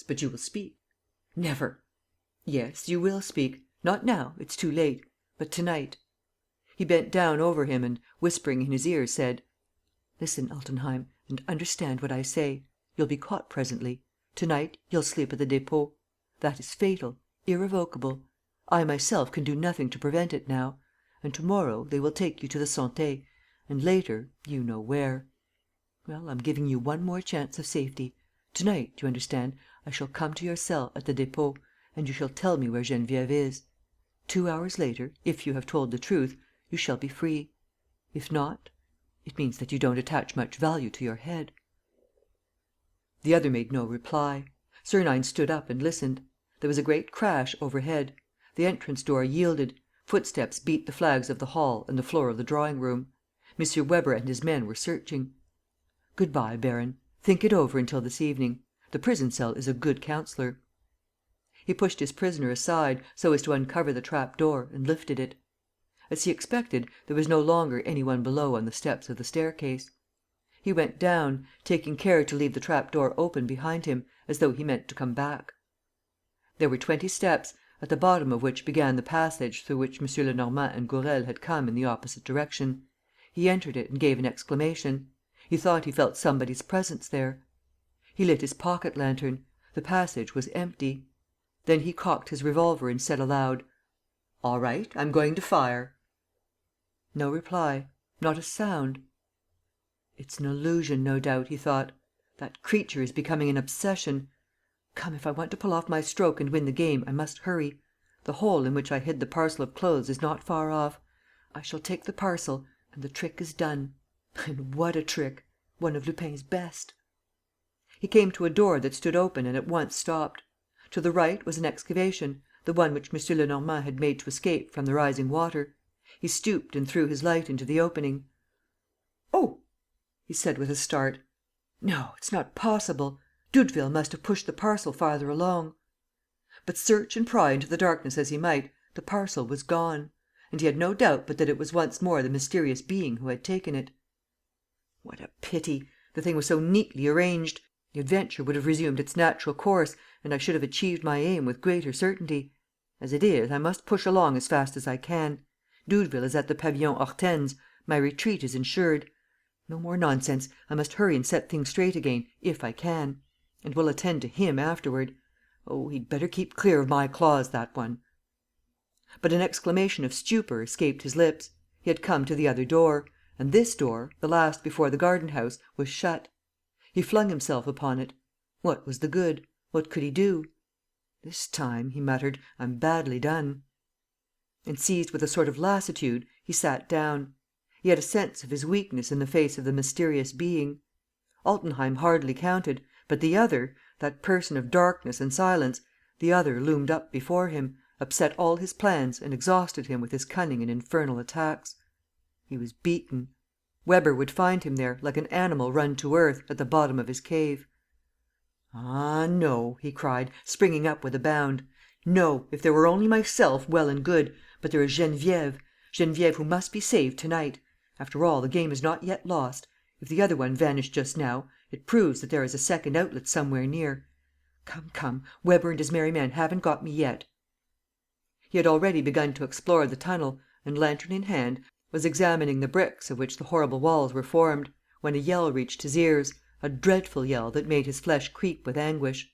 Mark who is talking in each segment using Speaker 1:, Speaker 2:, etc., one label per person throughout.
Speaker 1: But you will speak." "Never." "Yes, you will speak. Not now, it's too late. But to night." He bent down over him and, whispering in his ear, said: "Listen, Altenheim, and understand what I say. You'll be caught presently. To night, you'll sleep at the Dépôt. That is fatal, irrevocable. I myself can do nothing to prevent it now. And to morrow they will take you to the Santé and, later, you know where. Well, I'm giving you one more chance of safety. To night, you understand, I shall come to your cell at the Dépôt and you shall tell me where Geneviève is. 2 hours later, if you have told the truth, you shall be free. If not, it means that you don't attach much value to your head." The other made no reply. Sernine stood up and listened. There was a great crash overhead. The entrance door yielded. Footsteps beat the flags of the hall and the floor of the drawing room. M. Weber and his men were searching. "Good bye, baron. Think it over until this evening. The prison cell is a good counsellor." He pushed his prisoner aside, so as to uncover the trap door, and lifted it. As he expected, there was no longer any one below on the steps of the staircase. He went down, taking care to leave the trap door open behind him, as though he meant to come back. There were 20 steps, at the bottom of which began the passage through which M. Lenormand and Gourel had come in the opposite direction. He entered it and gave an exclamation. He thought he felt somebody's presence there. He lit his pocket lantern. The passage was empty. Then he cocked his revolver and said aloud: "All right, I'm going to fire." No reply. Not a sound. "It's an illusion, no doubt," he thought. "That creature is becoming an obsession. Come, if I want to pull off my stroke and win the game, I must hurry. The hole in which I hid the parcel of clothes is not far off. I shall take the parcel and the trick is done. And what a trick! One of Lupin's best." He came to a door that stood open and at once stopped. To the right was an excavation, the one which M. Lenormand had made to escape from the rising water. He stooped and threw his light into the opening. "Oh!" he said, with a start. "No, it's not possible. Doudeville must have pushed the parcel farther along." But search and pry into the darkness as he might, the parcel was gone; and he had no doubt but that it was once more the mysterious being who had taken it. What a pity! The thing was so neatly arranged. The adventure would have resumed its natural course and I should have achieved my aim with greater certainty. As it is, I must push along as fast as I can. Doudeville is at the Pavillon Hortense. My retreat is ensured. No more nonsense. I must hurry and set things straight again, if I can. And we'll attend to him afterward. Oh, he'd better keep clear of my claws, that one!" But an exclamation of stupor escaped his lips. He had come to the other door; and this door, the last before the garden house, was shut. He flung himself upon it. What was the good? What could he do? "This time," he muttered, "I'm badly done." And, seized with a sort of lassitude, he sat down. He had a sense of his weakness in the face of the mysterious being. Altenheim hardly counted; but the other, that person of darkness and silence, the other loomed up before him, upset all his plans and exhausted him with his cunning and infernal attacks. He was beaten. Weber would find him there, like an animal run to earth, at the bottom of his cave. "Ah, no!" he cried, springing up with a bound. "No! If there were only myself, well and good. But there is Geneviève. Geneviève who must be saved to night. After all, the game is not yet lost. If the other one vanished just now, it proves that there is a second outlet somewhere near. Come, come, Weber and his merry men haven't got me yet." He had already begun to explore the tunnel and, lantern in hand, was examining the bricks of which the horrible walls were formed, when a yell reached his ears, a dreadful yell that made his flesh creep with anguish.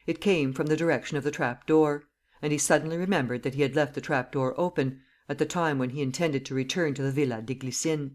Speaker 1: It came from the direction of the trap-door; and he suddenly remembered that he had left the trap-door open, at the time when he intended to return to the Villa des Glycines.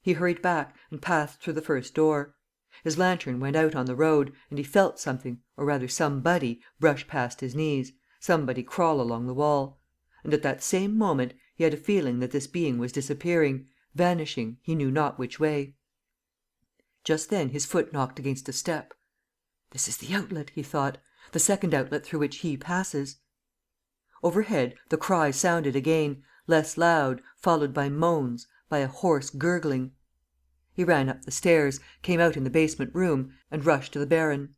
Speaker 1: He hurried back and passed through the first door. His lantern went out on the road, and he felt something, or rather somebody, brush past his knees, somebody crawl along the wall. And at that same moment he had a feeling that this being was disappearing, vanishing, he knew not which way. Just then his foot knocked against a step. "This is the outlet," he thought, "the second outlet through which he passes." Overhead, the cry sounded again, less loud, followed by moans, by a hoarse gurgling. He ran up the stairs, came out in the basement room and rushed to the baron.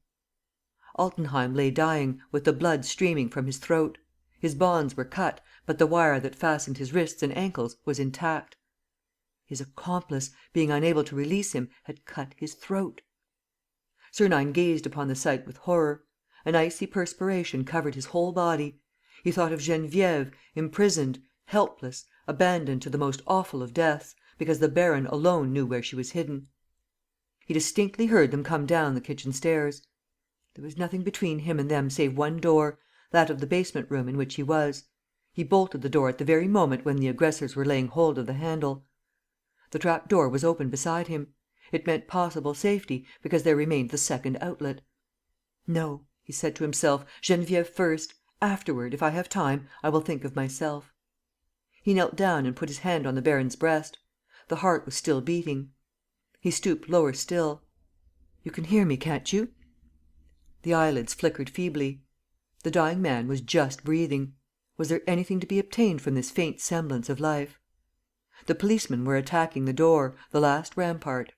Speaker 1: Altenheim lay dying, with the blood streaming from his throat. His bonds were cut, but the wire that fastened his wrists and ankles was intact. His accomplice, being unable to release him, had cut his throat. Sernine gazed upon the sight with horror. An icy perspiration covered his whole body. He thought of Geneviève, imprisoned, helpless, abandoned to the most awful of deaths, because the baron alone knew where she was hidden. He distinctly heard them come down the kitchen stairs. There was nothing between him and them save one door, that of the basement room in which he was. He bolted the door at the very moment when the aggressors were laying hold of the handle. The trap door was open beside him. It meant possible safety, because there remained the second outlet. "No," he said to himself, "Geneviève first. Afterward, if I have time, I will think of myself." He knelt down and put his hand on the baron's breast. The heart was still beating. He stooped lower still. "You can hear me, can't you?" The eyelids flickered feebly. The dying man was just breathing. Was there anything to be obtained from this faint semblance of life? The policemen were attacking the door, the last rampart.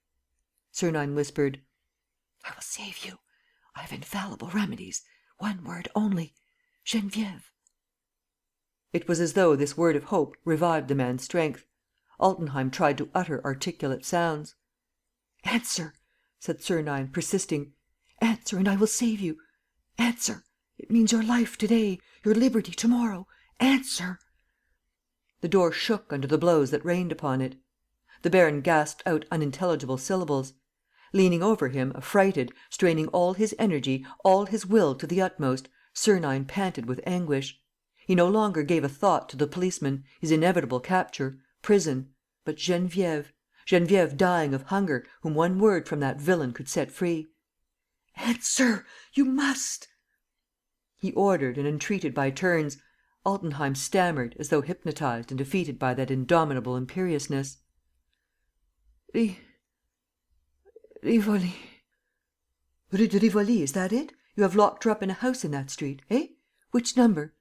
Speaker 1: Sernine whispered: "I will save you. I have infallible remedies. One word only: Geneviève." It was as though this word of hope revived the man's strength. Altenheim tried to utter articulate sounds. "Answer," said Sernine, persisting. "Answer, and I will save you. Answer. It means your life to day, your liberty to morrow. Answer." The door shook under the blows that rained upon it. The baron gasped out unintelligible syllables. Leaning over him, affrighted, straining all his energy, all his will to the utmost, Sernine panted with anguish. He no longer gave a thought to the policeman, his inevitable capture, prison, but Geneviève, Geneviève dying of hunger, whom one word from that villain could set free. "Answer! You must!" He ordered and entreated by turns. Altenheim stammered, as though hypnotized and defeated by that indomitable imperiousness: "Rivoli." "Rue de Rivoli, is that it? You have locked her up in a house in that street, eh? Which number?"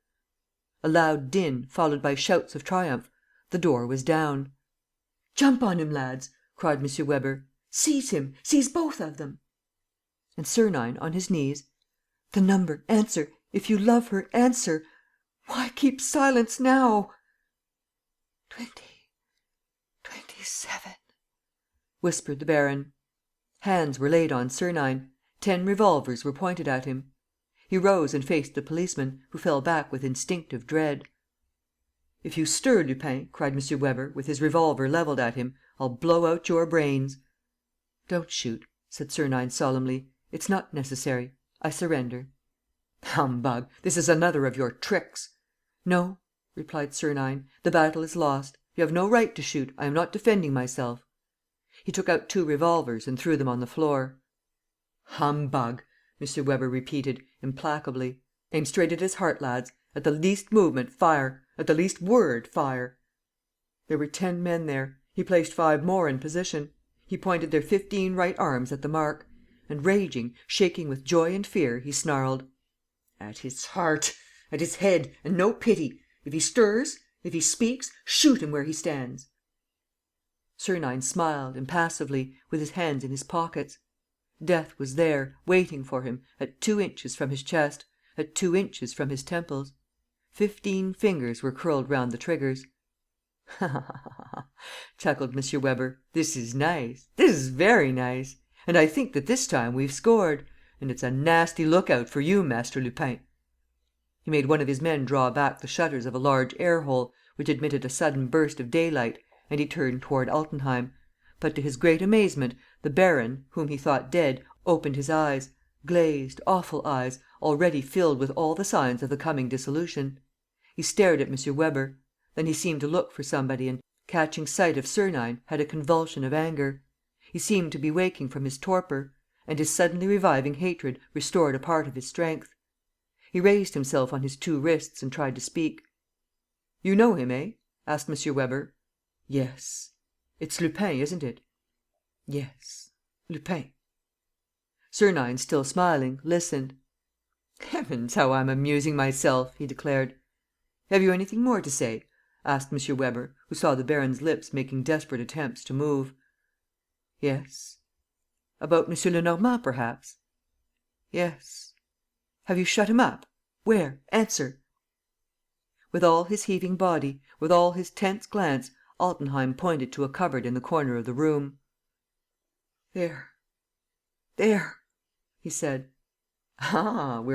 Speaker 1: A loud din, followed by shouts of triumph. The door was down. "Jump on him, lads!" cried M. Weber. "Seize him! Seize both of them!" And Sernine, on his knees: "The number! Answer! If you love her, answer! Why keep silence now?" 27, whispered the baron. Hands were laid on Sernine. 10 revolvers were pointed at him. He rose and faced the policeman, who fell back with instinctive dread. "If you stir, Lupin," cried M. Weber, with his revolver levelled at him, "I'll blow out your brains." "Don't shoot," said Sernine solemnly. "It's not necessary. I surrender." "Humbug! This is another of your tricks." "No," replied Sernine. "The battle is lost. You have no right to shoot. I am not defending myself." He took out 2 revolvers and threw them on the floor. "Humbug!" M. Weber repeated, implacably. "Aim straight at his heart, lads. At the least movement, fire. At the least word, fire." There were 10 men there. He placed 5 more in position. He pointed their 15 right arms at the mark. And, raging, shaking with joy and fear, he snarled: "At his heart! At his head! And no pity! If he stirs, if he speaks, shoot him where he stands!" Sernine smiled, impassively, with his hands in his pockets. Death was there, waiting for him, at 2 inches from his chest, at 2 inches from his temples. 15 fingers were curled round the triggers. "Ha!" chuckled M. Weber. "This is nice. This is very nice. And I think that this time we've scored. And it's a nasty lookout for you, Master Lupin." He made one of his men draw back the shutters of a large air-hole, which admitted a sudden burst of daylight, and he turned toward Altenheim. But, to his great amazement, the baron, whom he thought dead, opened his eyes, glazed, awful eyes, already filled with all the signs of the coming dissolution. He stared at M. Weber. Then he seemed to look for somebody and, catching sight of Sernine, had a convulsion of anger. He seemed to be waking from his torpor; and his suddenly reviving hatred restored a part of his strength. He raised himself on his 2 wrists and tried to speak. "You know him, eh?" asked M. Weber. "Yes." "It's Lupin, isn't it?" "Yes, Lupin." Sernine, still smiling, listened. "Heavens, how I'm amusing myself!" he declared. "Have you anything more to say?" asked M. Weber, who saw the baron's lips making desperate attempts to move. "Yes." "About M. Lenormand, perhaps?" "Yes." "Have you shut him up? Where? Answer." With all his heaving body, with all his tense glance, Altenheim pointed to a cupboard in the corner of the room. "There, he said. "Ah, we're